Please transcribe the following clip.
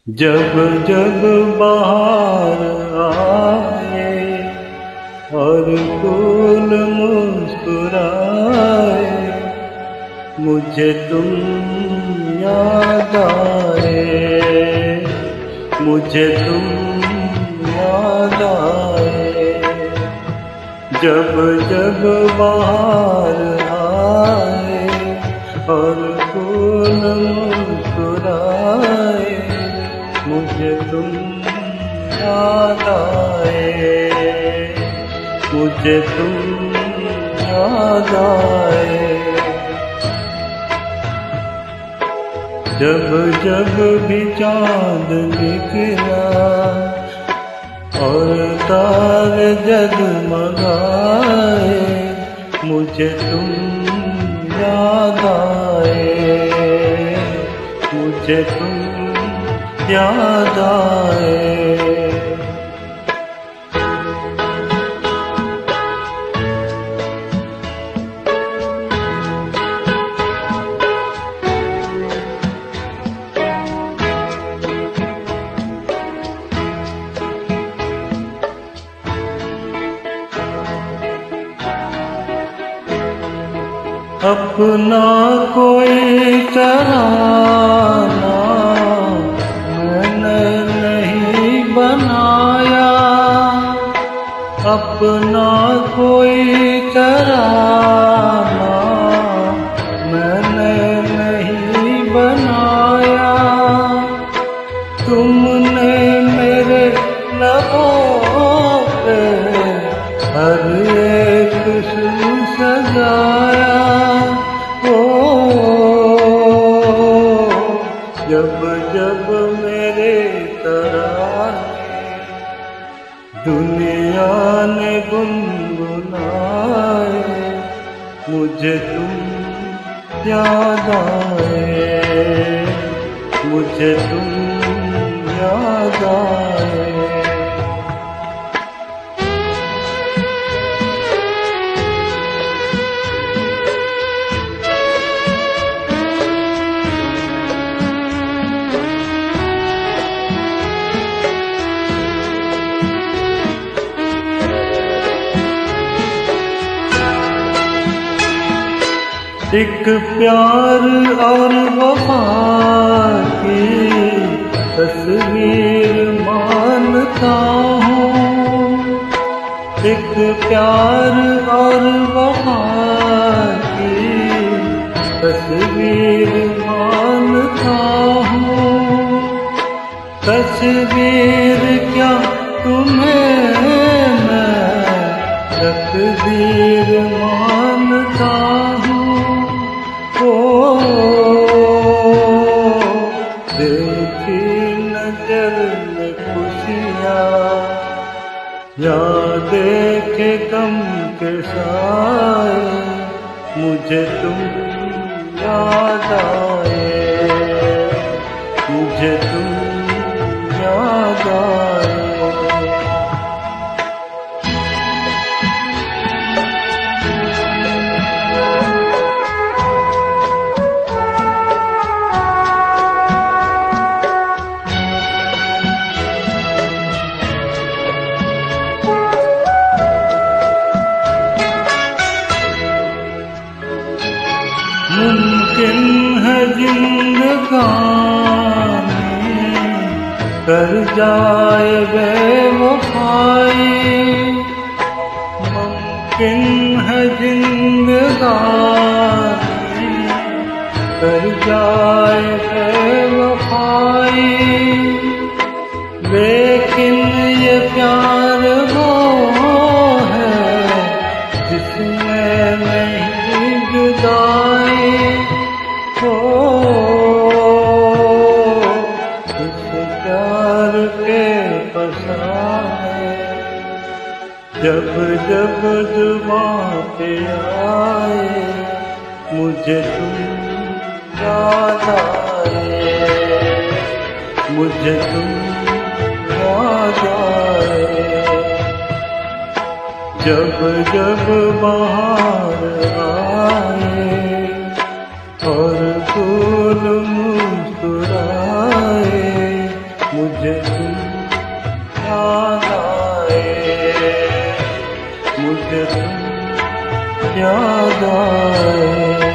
जब जब बाहर आए और फूल मुस्कुराए, मुझे तुम याद आए, मुझे तुम याद आए। जब जब बाहर आए और फूल मुस्कुराए, मुझे तुम याद आए, मुझे तुम याद आए। जब जब भी चाँद निकला और तारे जगमगाए, मुझे तुम याद आए, मुझे तुम याद आए। अपना कोई तराना मैंने नहीं बनाया, अपना कोई तराना मैंने नहीं बनाया। तुमने मेरे लबों पे हर एक सुर सजाया। जब जब मेरे तराने दुनिया ने गुनगुनाए, मुझे तुम याद आए, मुझे तुम याद आए। एक प्यार और वफा की तस्वीर मानता हूँ, एक प्यार और वफा की तस्वीर मानता हूँ। तस्वीर क्या तुम्हें मैं तकदीर मानता हूँ। देखी नजर में खुशियाँ या देखे गम के साए, मुझे तुम याद आए, मुझे तुम याद आए। मुमकिन है जिंदगानी कर जाए बेवफाई, मुमकिन है जिंदगानी कर जाए बेवफाई। लेकिन ये प्यार वो है जिसमें नहीं जुदाई। इस प्यार के फसाने जब जब जुबां पे आए, मुझे तुम याद आए, मुझे तुम याद आए। जब जब बाहर आए और फूल मुस्कुराए, याद आए, मुझे तुम याद आए।